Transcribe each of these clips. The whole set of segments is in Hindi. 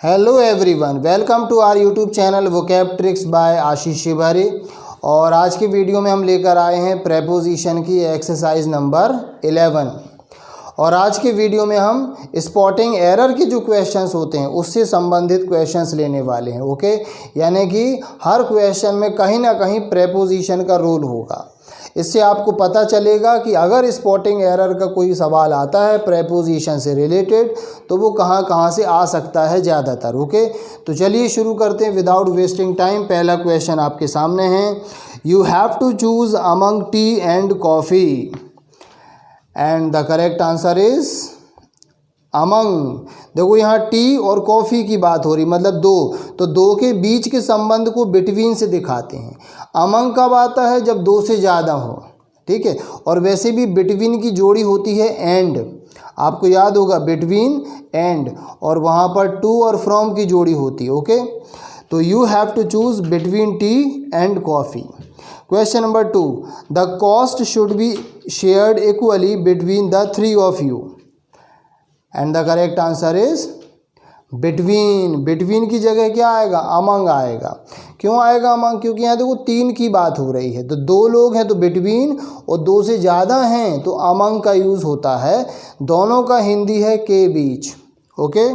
Hello everyone, welcome to our YouTube channel vocab tricks by Ashish Shivari. और आज की वीडियो में हम लेकर आए हैं प्रेपोजिशन की एक्सरसाइज नंबर 11। और आज के वीडियो में हम स्पॉटिंग एरर के जो क्वेश्चंस होते हैं उससे संबंधित क्वेश्चंस लेने वाले हैं। ओके, यानी कि हर क्वेश्चन में कहीं ना कहीं प्रेपोजिशन का रोल होगा। इससे आपको पता चलेगा कि अगर स्पॉटिंग एरर का कोई सवाल आता है प्रेपोजिशन से रिलेटेड तो वो कहाँ कहाँ से आ सकता है ज़्यादातर। ओके, तो चलिए शुरू करते हैं विदाउट वेस्टिंग टाइम। पहला क्वेश्चन आपके सामने है, you have to choose among tea and coffee and the correct answer is among. देखो यहाँ टी और कॉफ़ी की बात हो रही, मतलब दो, तो दो के बीच के संबंध को बिटवीन से दिखाते हैं। अमंग कब आता है? जब दो से ज़्यादा हो, ठीक है। और वैसे भी बिटवीन की जोड़ी होती है एंड, आपको याद होगा बिटवीन एंड, और वहाँ पर टू और फ्रॉम की जोड़ी होती है। ओके, तो you have to choose between tea and coffee. Question number 2, the cost should be shared equally between the three of you and the correct answer is between. Between की जगह क्या आएगा? अमंग आएगा। क्यों आएगा अमंग? क्योंकि यहाँ देखो तीन की बात हो रही है, तो दो लोग हैं तो बिटवीन, और दो से ज़्यादा हैं तो अमंग का यूज़ होता है। दोनों का हिंदी है के बीच। Okay,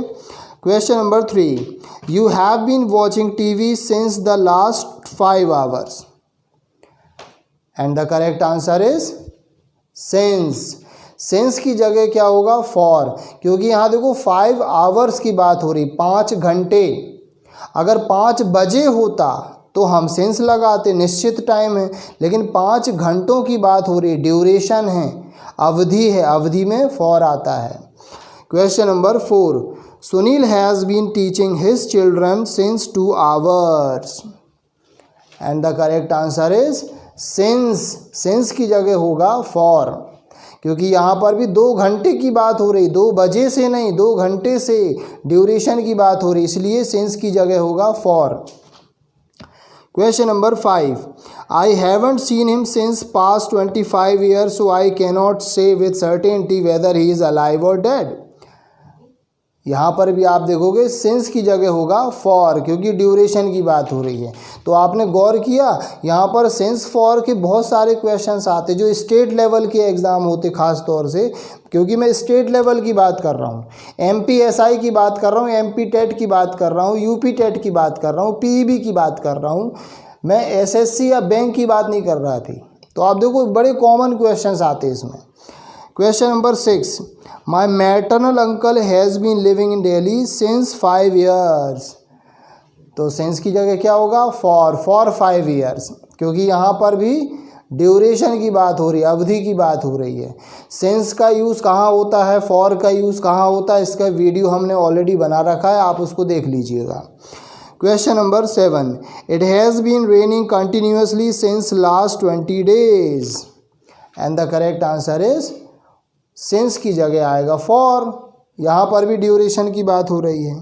question number 3, you have been watching TV since the last 5 hours and the correct answer is since. Since की जगह क्या होगा? फॉर, क्योंकि यहाँ देखो 5 hours की बात हो रही, 5 घंटे। अगर 5 बजे होता तो हम सिंस लगाते, निश्चित टाइम है, लेकिन 5 घंटों की बात हो रही, ड्यूरेशन है, अवधि है, अवधि में फॉर आता है। Question number 4, Sunil has been teaching his children since 2 hours and the correct answer is since. Since की जगह होगा फॉर, क्योंकि यहाँ पर भी 2 घंटे की बात हो रही, 2 बजे से नहीं, 2 घंटे से ड्यूरेशन की बात हो रही, इसलिए सिंस की जगह होगा for. Question number 5, I haven't seen him since past 25 years so I cannot say with certainty weather he is alive और डेड। यहाँ पर भी आप देखोगे सिंस की जगह होगा फॉर, क्योंकि ड्यूरेशन की बात हो रही है। तो आपने गौर किया, यहाँ पर सिंस फॉर के बहुत सारे क्वेश्चंस आते जो स्टेट लेवल के एग्ज़ाम होते, ख़ास तौर से, क्योंकि मैं स्टेट लेवल की बात कर रहा हूँ, MPSI की बात कर रहा हूँ, MP टेट की बात कर रहा हूँ, UP टेट की बात कर रहा हूँ, PEB की बात कर रहा हूँ, मैं SSC या बैंक की बात नहीं कर रहा थी। तो आप देखो बड़े कॉमन क्वेश्चंस आते इसमें। Question number 6, my maternal uncle has been living in Delhi since 5 years। तो सिंस की जगह क्या होगा? फॉर 5 years, क्योंकि यहाँ पर भी ड्यूरेशन की बात हो रही है, अवधि की बात हो रही है। सिंस का यूज़ कहाँ होता है, फॉर का यूज़ कहाँ होता है, इसका वीडियो हमने ऑलरेडी बना रखा है, आप उसको देख लीजिएगा। Question number 7, it has been raining continuously since last 20 days and the correct answer is since की जगह आएगा फॉर, यहाँ पर भी ड्यूरेशन की बात हो रही है।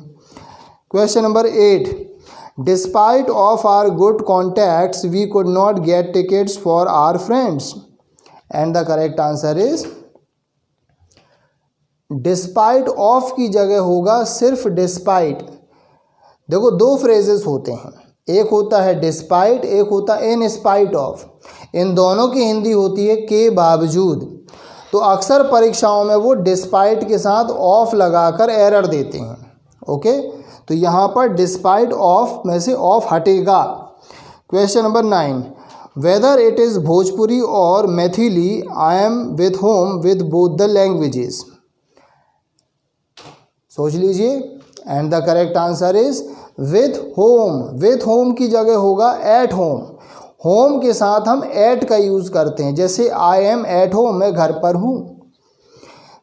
Question number 8, despite of our good contacts we could not get tickets for our friends and the correct answer is despite of की जगह होगा सिर्फ डिस्पाइट। देखो 2 फ्रेजेस होते हैं, एक होता है डिस्पाइट, एक होता है इन स्पाइट ऑफ। इन दोनों की हिंदी होती है के बावजूद। तो अक्सर परीक्षाओं में वो डिस्पाइट के साथ ऑफ लगाकर एरर देते हैं। ओके, तो यहाँ पर डिस्पाइट ऑफ में से ऑफ हटेगा। Question number 9, whether it is Bhojpuri और Maithili I am with home with both the languages. सोच लीजिए, and the correct answer is with home. With home की जगह होगा एट होम। होम के साथ हम एट का यूज़ करते हैं, जैसे आई एम एट होम, मैं घर पर हूँ।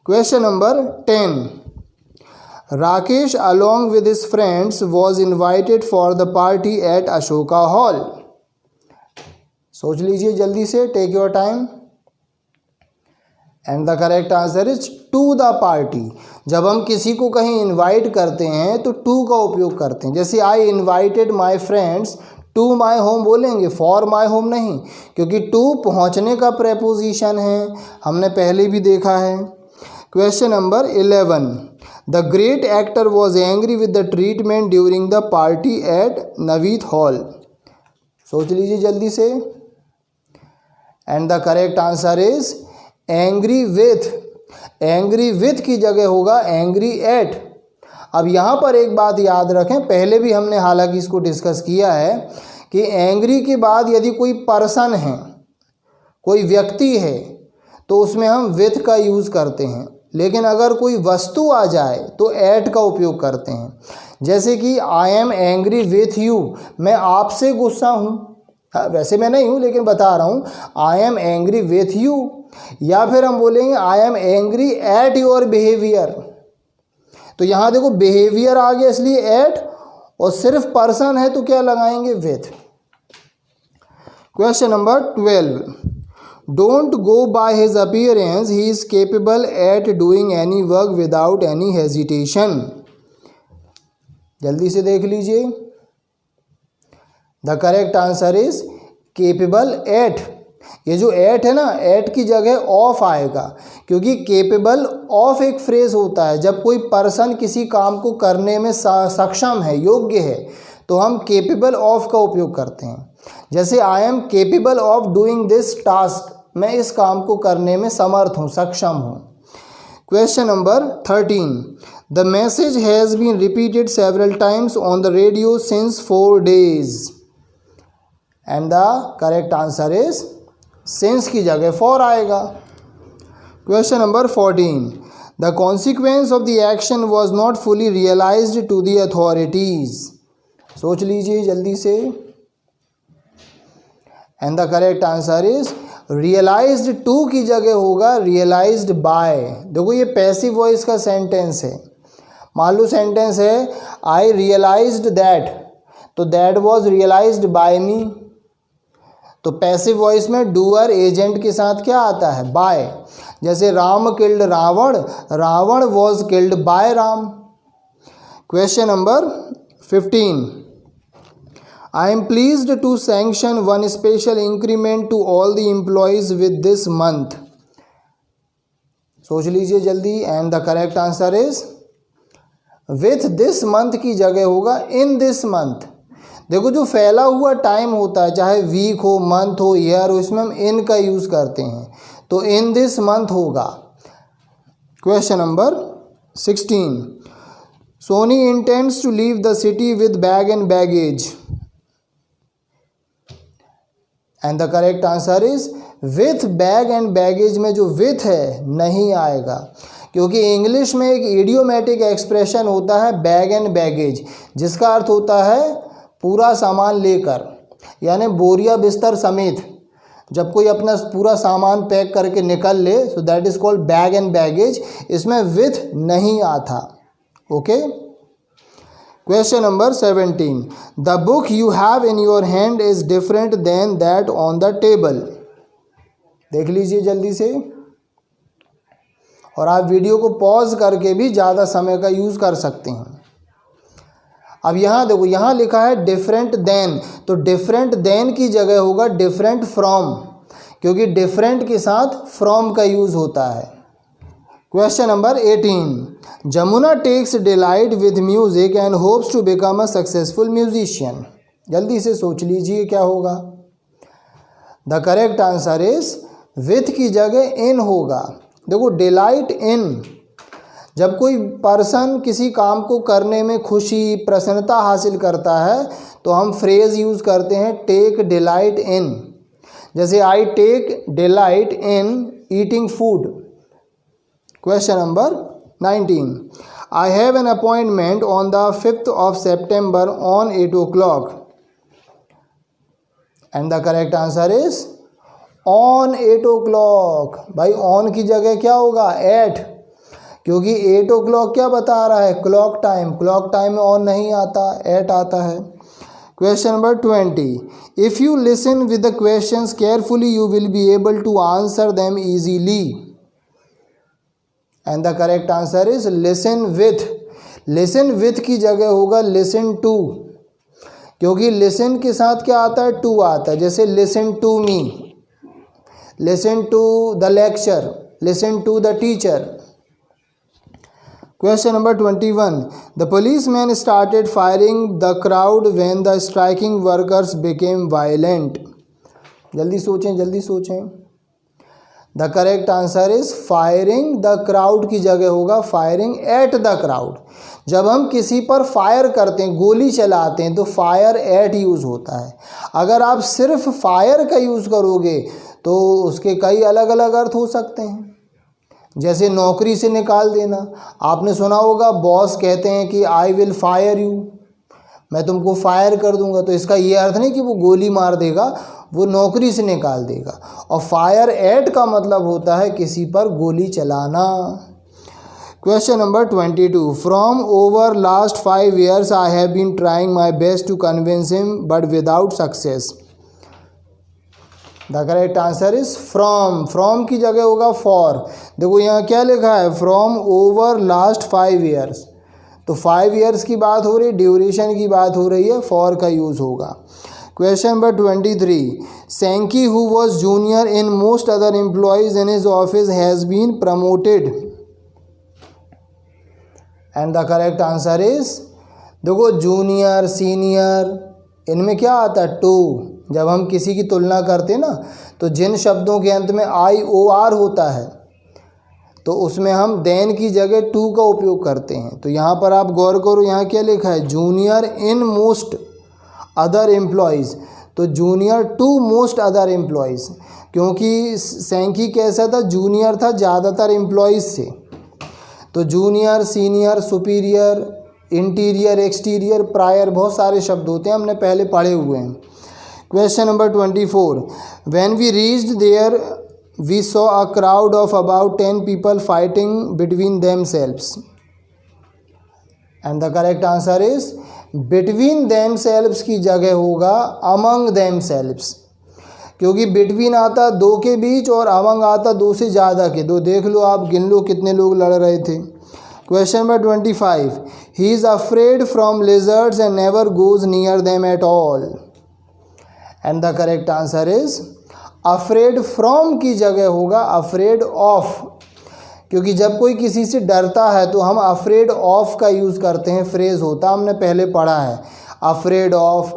Question number 10, Rakesh along with his friends was invited for the party at Ashoka hall. सोच लीजिए जल्दी से, take your time, and the correct answer is to the party. जब हम किसी को कहीं इन्वाइट करते हैं तो टू का उपयोग करते हैं, जैसे I invited my friends to my home बोलेंगे, फॉर माई होम नहीं, क्योंकि टू पहुंचने का प्रेपोजिशन है, हमने पहले भी देखा है। Question number 11, the great actor was angry with the treatment during the party at नवीथ हॉल। सोच लीजिए जल्दी से। And the correct answer is angry with. Angry with की जगह होगा एंग्री एट। अब यहाँ पर एक बात याद रखें, पहले भी हमने हालांकि इसको डिस्कस किया है कि एंग्री के बाद यदि कोई पर्सन है, कोई व्यक्ति है, तो उसमें हम विथ का यूज़ करते हैं, लेकिन अगर कोई वस्तु आ जाए तो एट का उपयोग करते हैं। जैसे कि I am angry with you, मैं आपसे गुस्सा हूँ। वैसे मैं नहीं हूँ लेकिन बता रहा हूँ, I am angry with you. या फिर हम बोलेंगे I am angry at your behaviour. तो यहाँ देखो बिहेवियर आ गया इसलिए एट, और सिर्फ पर्सन है तो क्या लगाएंगे with. Question number 12, don't go by his appearance, he is capable at doing any work without any hesitation. जल्दी से देख लीजिए। The correct answer is capable at. ये जो एट है ना, एट की जगह ऑफ आएगा, क्योंकि केपेबल ऑफ एक फ्रेज होता है जब कोई पर्सन किसी काम को करने में सक्षम है, योग्य है, तो हम केपेबल ऑफ का उपयोग करते हैं। जैसे I am capable of doing this task, मैं इस काम को करने में समर्थ हूँ, सक्षम हूँ। Question number 13, the message has been repeated several times on the radio since 4 days। And the correct answer is since की जगह फॉर आएगा। Question number 14, the consequence of the action was not fully realized to the authorities. सोच लीजिए जल्दी से। And the correct answer is realized to की जगह होगा रियलाइज्ड बाय। देखो ये पैसिव वॉइस का सेंटेंस है। मान लो सेंटेंस है आई रियलाइज्ड दैट, तो that was realized by me. तो पैसिव वॉइस में डूअर एजेंट के साथ क्या आता है, बाय। जैसे Ram killed Ravan, Ravan was killed by Ram. Question number 15, I am pleased to sanction one special increment to all the employees with this month. सोच लीजिए जल्दी। And the correct answer is with this month की जगह होगा इन दिस मंथ। देखो जो फैला हुआ टाइम होता है, चाहे वीक हो, मंथ हो, ईयर हो, इसमें हम इन का यूज़ करते हैं, तो इन दिस मंथ होगा। Question number 16, Soni intends to leave the city with bag and baggage. And the correct answer is with bag and baggage में जो विथ है नहीं आएगा, क्योंकि इंग्लिश में एक इडियोमेटिक एक्सप्रेशन होता है बैग एंड बैगेज, जिसका अर्थ होता है पूरा सामान लेकर, यानी बोरिया बिस्तर समेत जब कोई अपना पूरा सामान पैक करके निकल ले, so that is called bag and baggage. इसमें विथ नहीं आता। Okay. Question number 17, the book you have in your hand is different than that on the table. देख लीजिए जल्दी से, और आप वीडियो को पॉज करके भी ज़्यादा समय का यूज़ कर सकते हैं। अब यहाँ देखो, यहाँ लिखा है डिफरेंट देन, तो डिफरेंट देन की जगह होगा डिफरेंट फ्रॉम, क्योंकि डिफरेंट के साथ फ्रॉम का यूज़ होता है। Question number 18, Jamuna takes delight with music and hopes to become a successful musician. जल्दी से सोच लीजिए क्या होगा। The correct answer is with की जगह इन होगा। देखो डिलाइट इन, जब कोई पर्सन किसी काम को करने में खुशी, प्रसन्नता हासिल करता है, तो हम फ्रेज़ यूज़ करते हैं टेक डिलाइट इन। जैसे I take delight in eating food. Question number 19, I have an appointment on the 5th of September on 8 o'clock। And the correct answer is on 8 o'clock। भाई ऑन की जगह क्या होगा, एट, क्योंकि 8 o'clock क्या बता रहा है, क्लॉक टाइम। क्लॉक टाइम में ऑन नहीं आता, एट आता है। Question number 20, if you listen with the questions carefully you will be able to answer them easily. And the correct answer is listen with. Listen with की जगह होगा लिसन टू, क्योंकि लिसन के साथ क्या आता है, टू आता है। जैसे listen to me, listen to the lecture, listen to the teacher. Question number 21, द policeman started firing the crowd when the striking workers became violent. जल्दी सोचें, जल्दी सोचें. The correct answer is firing the crowd की जगह होगा फायरिंग एट द क्राउड. जब हम किसी पर फायर करते हैं, गोली चलाते हैं, तो फायर एट यूज़ होता है. अगर आप सिर्फ फायर का यूज़ करोगे तो उसके कई अलग अलग अर्थ हो सकते हैं. जैसे नौकरी से निकाल देना. आपने सुना होगा बॉस कहते हैं कि आई विल फायर यू, मैं तुमको फायर कर दूंगा. तो इसका ये अर्थ नहीं कि वो गोली मार देगा, वो नौकरी से निकाल देगा. और फायर एट का मतलब होता है किसी पर गोली चलाना. Question number 22, from over last 5 years I have been trying my best to convince him but without success. The correct answer is from. From की जगह होगा फॉर. देखो यहाँ क्या लिखा है, फ्रॉम ओवर लास्ट 5 years. तो 5 years की बात हो रही, ड्यूरेशन की बात हो रही है, फॉर का यूज़ होगा. Question number 23, Sankey, who was junior in most other employees in his office, has been promoted. And the correct answer is, देखो जूनियर सीनियर इनमें क्या आता है, टू. जब हम किसी की तुलना करते हैं ना, तो जिन शब्दों के अंत में IOR होता है तो उसमें हम देन की जगह टू का उपयोग करते हैं. तो यहाँ पर आप गौर करो, यहाँ क्या लिखा है, junior in most other employees. तो junior to most other employees, क्योंकि सैंकी कैसा था, जूनियर था ज़्यादातर एम्प्लॉयज़ से. तो junior senior superior interior exterior prior बहुत सारे शब्द होते हैं, हमने पहले पढ़े हुए हैं. Question number 24, when we reached there we saw a crowd of about 10 people fighting between themselves. And the correct answer is between themselves की जगह होगा अमंग देम सेल्व्स, क्योंकि बिटवीन आता दो के बीच और अमंग आता दो से ज़्यादा के. दो देख लो आप, गिन लो कितने लोग लड़ रहे थे. Question number 25, he is afraid from lizards and never goes near them at all. And the correct answer is afraid. From की जगह होगा अफ्रेड ऑफ, क्योंकि जब कोई किसी से डरता है तो हम अफ्रेड ऑफ का यूज़ करते हैं, फ्रेज़ होता हमने पहले पढ़ा है. Afraid of,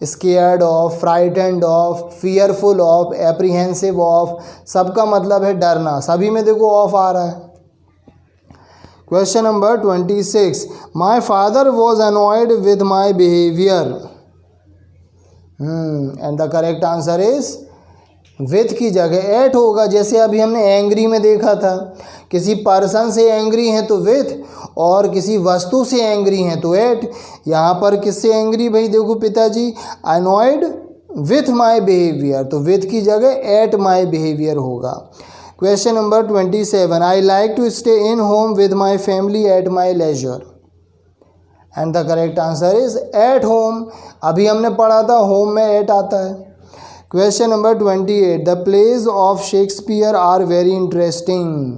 scared of, frightened of, fearful of, apprehensive of, सबका मतलब है डरना. सभी में देखो ऑफ आ रहा है. Question number 26, my father was annoyed with my behaviour. And the correct answer is with की जगह एट होगा. जैसे अभी हमने एंग्री में देखा था, किसी पर्सन से एंग्री हैं तो विथ, और किसी वस्तु से एंग्री हैं तो एट. यहाँ पर किससे एंग्री भाई, देखो पिताजी, अनॉयड विथ माई बिहेवियर, तो विथ की जगह एट माई बिहेवियर होगा. Question number 27, I like to stay in home with my family at my leisure. And the correct answer is at home. अभी हमने पढ़ा था होम में एट आता है. Question number 28, the plays of Shakespeare are very interesting.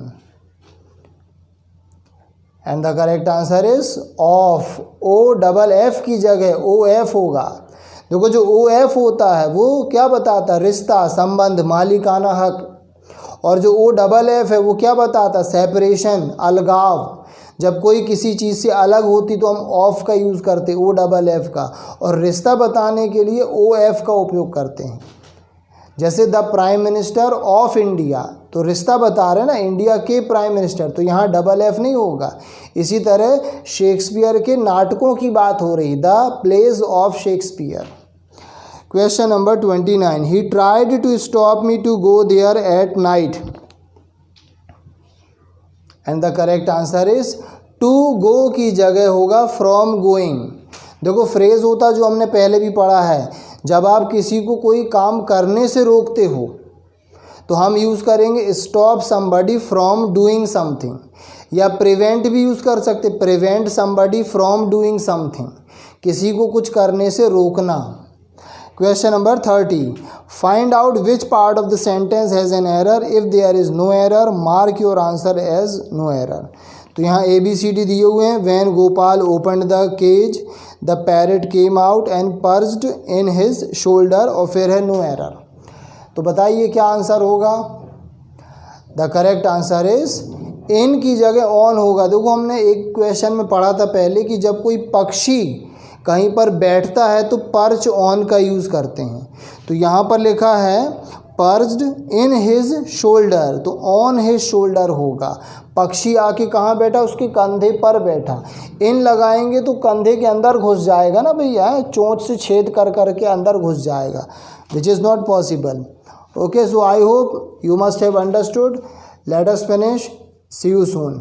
And the correct answer is of. OFF की जगह OF होगा. देखो जो OF होता है वो क्या बताता है, रिश्ता, संबंध, मालिकाना हक. और जो OFF है वो क्या बताता, सेपरेशन, अलगाव. जब कोई किसी चीज़ से अलग होती तो हम ऑफ का यूज़ करते, OFF का. और रिश्ता बताने के लिए OF का उपयोग करते हैं. जैसे the prime minister of India, तो रिश्ता बता रहे हैं ना, इंडिया के प्राइम मिनिस्टर, तो यहाँ FF नहीं होगा. इसी तरह शेक्सपियर के नाटकों की बात हो रही, the plays of Shakespeare. Question number 29, he tried to stop me to go there at night. And the correct answer is to go की जगह होगा फ्रॉम गोइंग. देखो फ्रेज होता जो हमने पहले भी पढ़ा है, जब आप किसी को कोई काम करने से रोकते हो तो हम यूज़ करेंगे stop somebody from doing something, या प्रिवेंट भी यूज़ कर सकते, prevent somebody from doing something, किसी को कुछ करने से रोकना. Question number 30, find out which part of the sentence has an error. If there is no error mark your answer as no error. तो यहाँ ABCD दिए हुए हैं. When Gopal opened the cage the parrot came out and perched in his shoulder, और फिर है नो एरर. तो बताइए क्या आंसर होगा. The correct answer is in की जगह ऑन होगा। देखो हमने एक क्वेश्चन में पढ़ा था पहले कि जब कोई पक्षी कहीं पर बैठता है तो पर्च ऑन का यूज़ करते हैं। तो यहाँ पर लिखा है पर्च्ड इन हिज शोल्डर, तो ऑन हिज शोल्डर होगा। पक्षी आके कहाँ बैठा, उसके कंधे पर बैठा। इन लगाएंगे तो कंधे के अंदर घुस जाएगा ना भैया, चोंच से छेद कर करके अंदर घुस जाएगा, which is not possible. Okay, so I hope you must have understood. Let us finish, see you soon.